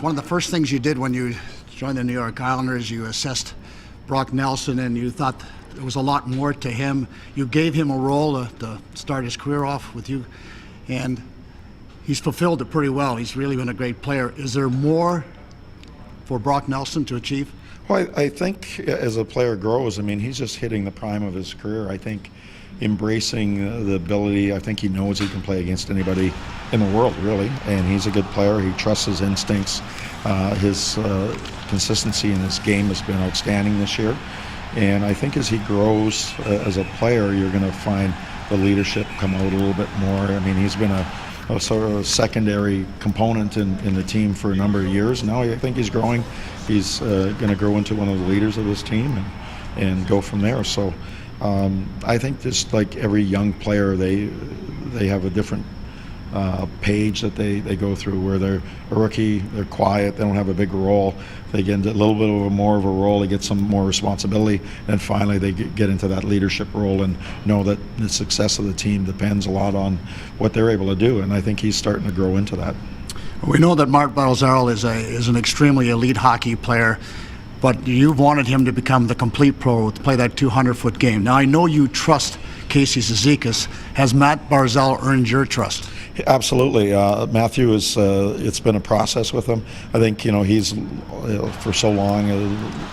one of the first things you did when you joined the New York Islanders, you assessed Brock Nelson, and you thought there was a lot more to him. You gave him a role to start his career off with you, and he's fulfilled it pretty well. He's really been a great player. Is there more for Brock Nelson to achieve? Well, I think as a player grows, I mean, he's just hitting the prime of his career. I think embracing the ability, I think he knows he can play against anybody in the world, really, and he's a good player. He trusts his instincts. His consistency in his game has been outstanding this year, and I think as he grows as a player, you're going to find the leadership come out a little bit more. I mean, he's been a sort of secondary component in the team for a number of years. Now I think he's growing. He's going to grow into one of the leaders of this team and go from there. So I think just like every young player, they have a different page that they go through, where they're a rookie, they're quiet, they don't have a big role. They get a little bit of more of a role, they get some more responsibility, and finally they get into that leadership role and know that the success of the team depends a lot on what they're able to do, and I think he's starting to grow into that. We know that Mark Barzal is an extremely elite hockey player, but you've wanted him to become the complete pro, to play that 200-foot game. Now I know you trust Casey Cizikas. Has Matt Barzal earned your trust? Absolutely. Matthew it's been a process with him. I think, he's for so long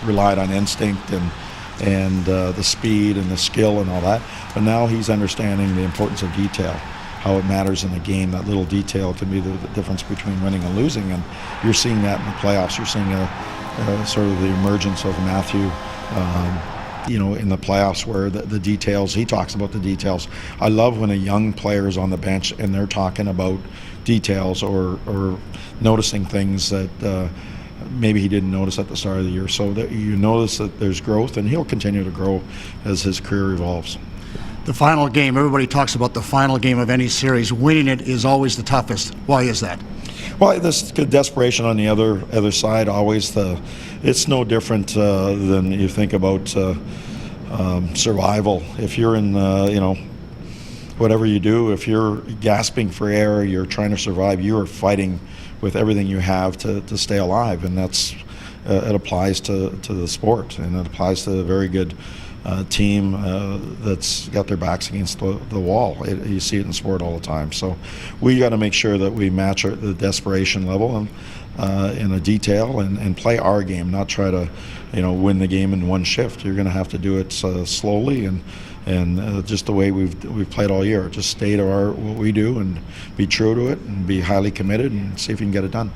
relied on instinct and the speed and the skill and all that. But now he's understanding the importance of detail, how it matters in the game. That little detail can be the difference between winning and losing. And you're seeing that in the playoffs. You're seeing sort of the emergence of Matthew in the playoffs, where the details, he talks about the details. I love when a young player is on the bench and they're talking about details or noticing things that maybe he didn't notice at the start of the year. So that you notice that there's growth, and he'll continue to grow as his career evolves. The final game, everybody talks about the final game of any series. Winning it is always the toughest. Why is that? Well, there's good desperation on the other side. Always it's no different than you think about survival. If you're in whatever you do, if you're gasping for air, you're trying to survive. You are fighting with everything you have to stay alive, and that's it applies to the sport, and it applies to a very good team that's got their backs against the wall. You see it in sport all the time. So we got to make sure that we match the desperation level in the detail and play our game, not try to win the game in one shift. You're going to have to do it slowly and just the way we've played all year. Just stay to what we do and be true to it and be highly committed and see if you can get it done.